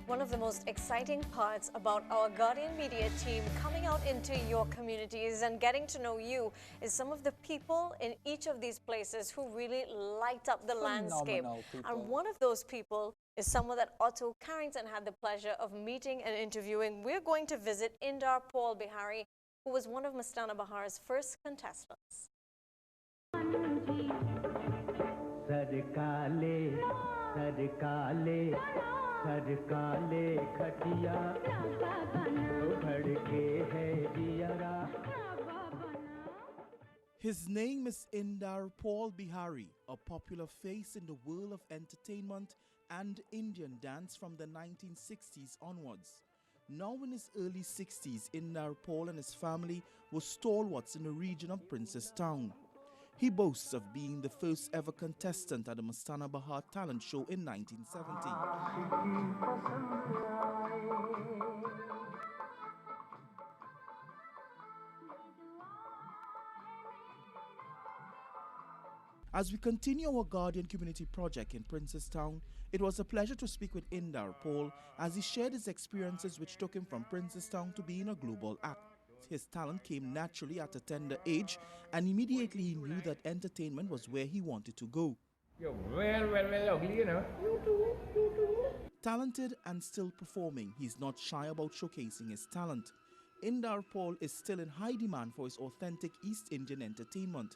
One of the most exciting parts about our Guardian Media team coming out into your communities and getting to know you is some of the people in each of these places who really light up the landscape. And one of those people is someone that Otto Carrington had the pleasure of meeting and interviewing. We're going to visit Indar Paul Bihari, who was one of Mastana Bahar's first contestants. His name is Indar Paul Bihari, a popular face in the world of entertainment and Indian dance from the 1960s onwards. Now in his early 60s, Indar Paul and his family were stalwarts in the region of Princess Town. He boasts of being the first ever contestant at the Mastana Bahar talent show in 1970. As we continue our Guardian Community project in Princess Town, it was a pleasure to speak with Indar Paul as he shared his experiences which took him from Princess Town to being a global act. His talent came naturally at a tender age, and immediately he knew that entertainment was where he wanted to go. You're well ugly, you know. Talented and still performing, he's not shy about showcasing his talent. Indar Paul is still in high demand for his authentic East Indian entertainment.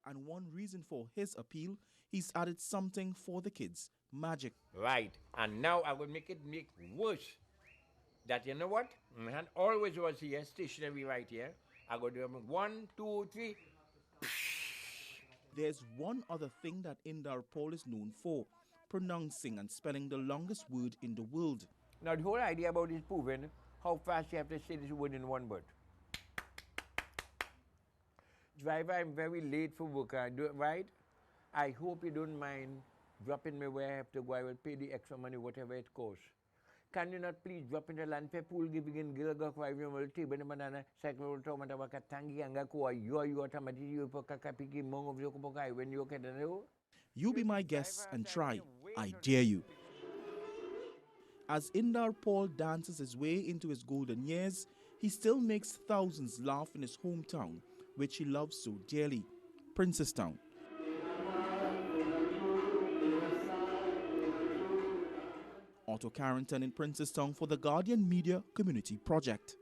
And one reason for his appeal, he's added something for the kids, magic. Right, and now I will make worse. That, you know what? My hand always was here, stationary right here. I go do 1, 2, 3. There's one other thing that Indar Paul is known for, pronouncing and spelling the longest word in the world. Now the whole idea about this proving how fast you have to say this word in one word. Driver, I'm very late for work. I do it right. I hope you don't mind dropping me where I have to go. I will pay the extra money, whatever it costs. Can you not please drop in the land pool giving in Gilga for every table banana, cycle tomato, tangi, and gako, you automatic, you for kakapiki, mong of Yokobokai when you can know? You be my guest and try. I dare you. As Indar Paul dances his way into his golden years, he still makes thousands laugh in his hometown, which he loves so dearly, Princess Town. Otto Carrington in Princess Town for the Guardian Media Community Project.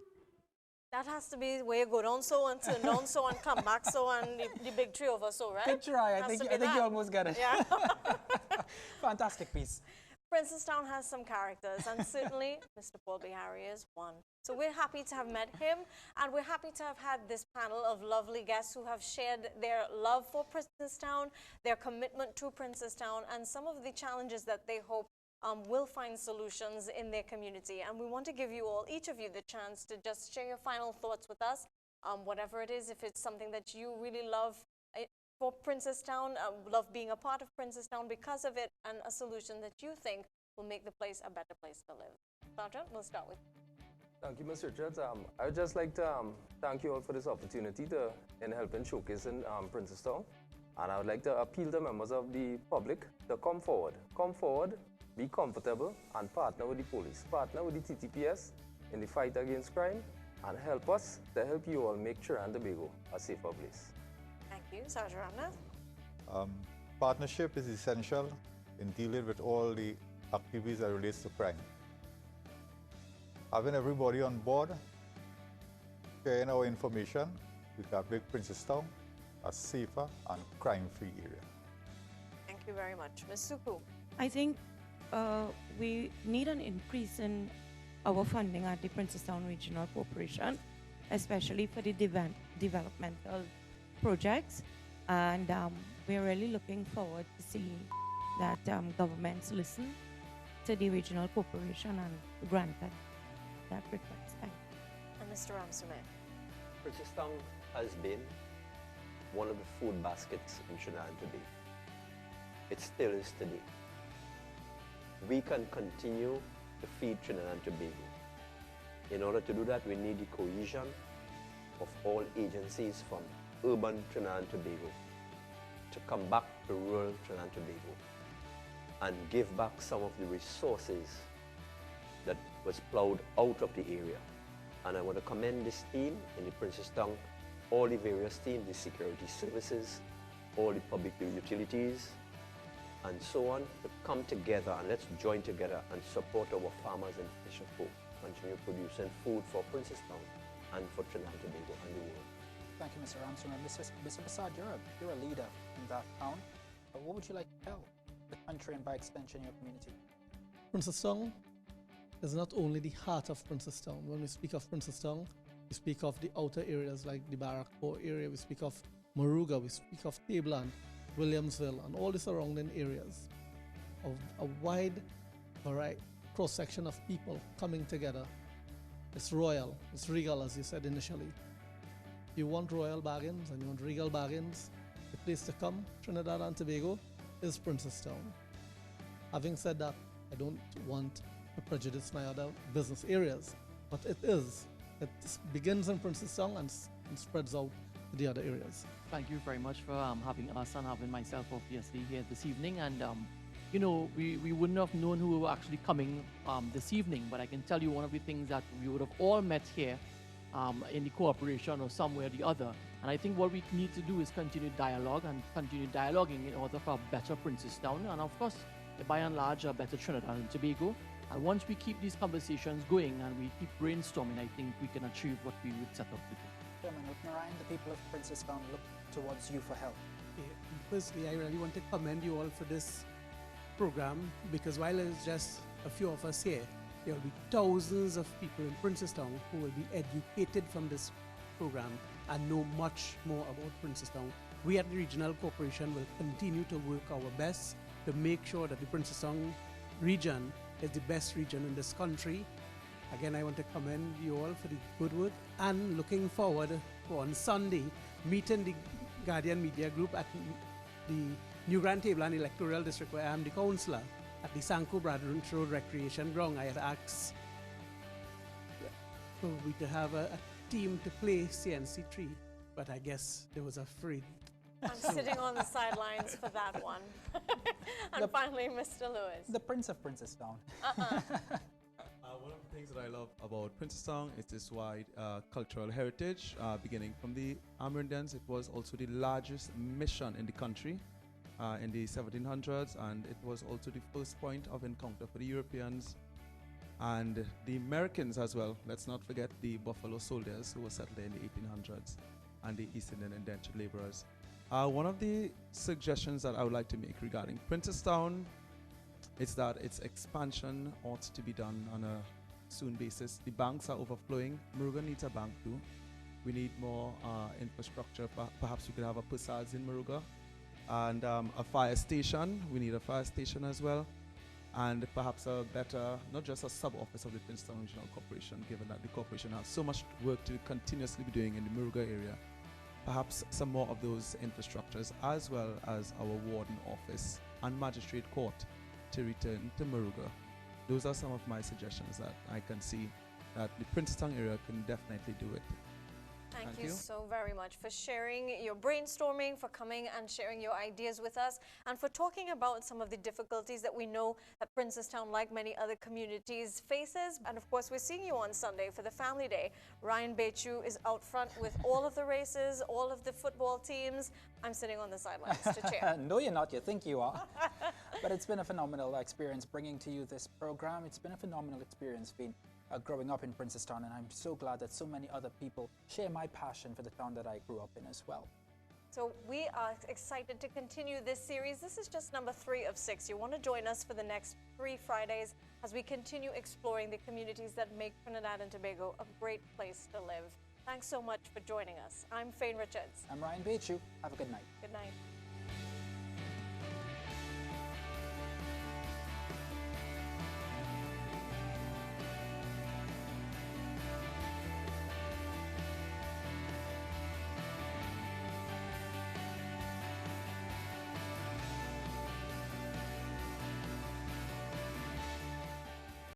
That has to be where you go down so and turn down so and come back so and the big tree over so, right? Good try. I think you almost got it. Yeah. Fantastic piece. Princess Town has some characters, and certainly Mr. Paul Bihari is one. So we're happy to have met him, and we're happy to have had this panel of lovely guests who have shared their love for Princess Town, their commitment to Princess Town, and some of the challenges that they hope will find solutions in their community. And we want to give you all, each of you, the chance to just share your final thoughts with us, whatever it is, if it's something that you really love for Princess Town, love being a part of Princess Town because of it, and a solution that you think will make the place a better place to live. Sergeant, we'll start with you. Thank you, Ms. Richards. I would just like to thank you all for this opportunity in helping showcasing Princess Town. And I would like to appeal to members of the public to come forward. Come forward, be comfortable, and partner with the police. Partner with the TTPS in the fight against crime, and help us to help you all make Trinidad and Tobago a safer place. Thank you. Sergeant Ramnath? Partnership is essential in dealing with all the activities that relates to crime. Having everybody on board, sharing our information, we can make Princess Town a safer and crime-free area. Thank you very much. Ms. Supu? I think we need an increase in our funding at the Princess Town Regional Corporation, especially for the developmental projects. And we're really looking forward to seeing that governments listen to the regional corporation and grant that request. And Mr. Ramsumeh? Princess Town has been one of the food baskets in Trinidad and Tobago. It still is today. We can continue to feed Trinidad and Tobago In order to do that, we need the cohesion of all agencies from urban Trinidad and Tobago to come back to rural Trinidad and Tobago and give back some of the resources that was plowed out of the area. And I want to commend this team in the Princestown, all the various teams, the security services, all the public utilities, and so on, to come together and let's join together and support our farmers and fisherfolk, continue producing food for Princestown and for Trinidad and Tobago and the world. Thank you, Mr. Armstrong. And Mr. Bassard, you're a leader in that town. What would you like to tell the country and by extension your community? Princestown is not only the heart of Princestown. When we speak of Princestown, we speak of the outer areas like the Barrackpore area, we speak of Moruga, we speak of Tableland, Williamsville, and all the surrounding areas of a wide variety, cross-section of people coming together. It's royal, it's regal, as you said initially. If you want royal bargains and you want regal bargains, the place to come, Trinidad and Tobago, is Princestown. Having said that, I don't want to prejudice my other business areas, but it begins in Princestown and spreads out to the other areas. Thank you very much for having us and having myself obviously here this evening. And you know, we wouldn't have known who were actually coming this evening, but I can tell you one of the things that we would have all met here in the corporation or somewhere or the other. And I think what we need to do is continue dialogue and continue dialoguing in order for a better Princestown and of course, by and large, a better Trinidad and Tobago. And once we keep these conversations going and we keep brainstorming, I think we can achieve what we would set up to do. Chairman Narayan, the people of Princestown look towards you for help. Firstly, I really want to commend you all for this program, because while it's just a few of us here, there will be thousands of people in Princestown who will be educated from this program and know much more about Princestown. We at the Regional Corporation will continue to work our best to make sure that the Princestown region is the best region in this country. Again, I want to commend you all for the good work and looking forward for on Sunday meeting the Guardian Media Group at the New Grand Tableland Electoral District, where I am the councillor, at the Sanko Bradron Road Recreation Ground. I had asked for we to have a team to play CNC3, but I guess they was afraid. I'm sitting on the sidelines for that one. And finally, Mr. Lewis. The Prince of Princestown. One of the things that I love about Princestown is this wide cultural heritage. Beginning from the Amerindians, it was also the largest mission in the country in the 1700s, and it was also the first point of encounter for the Europeans and the Americans as well. Let's not forget the Buffalo soldiers who were settled there in the 1800s and the East Indian indentured laborers. One of the suggestions that I would like to make regarding Princestown is that its expansion ought to be done on a soon basis. The banks are overflowing. Moruga needs a bank too. We need more infrastructure. Perhaps we could have a Pussads in Moruga and a fire station. We need a fire station as well. And perhaps a better, not just a sub-office of the Princestown Regional Corporation, given that the corporation has so much work to continuously be doing in the Moruga area. Perhaps some more of those infrastructures, as well as our warden office and magistrate court to return to Moruga. Those are some of my suggestions that I can see that the Princestown area can definitely do it. Thank you so very much for sharing your brainstorming, for coming and sharing your ideas with us, and for talking about some of the difficulties that we know that Princestown, like many other communities, faces. And of course, we're seeing you on Sunday for the Family Day. Ryan Bechu is out front with all of the races, all of the football teams. I'm sitting on the sidelines to cheer. No, you're not. You think you are. But it's been a phenomenal experience bringing to you this program. It's been a phenomenal experience being growing up in Princestown, and I'm so glad that so many other people share my passion for the town that I grew up in as well. So we are excited to continue this series. This is just number 3 of 6. You want to join us for the next 3 Fridays as we continue exploring the communities that make Trinidad and Tobago a great place to live. Thanks so much for joining us. I'm Fane Richards. I'm Ryan Bechu. Have a good night. Good night.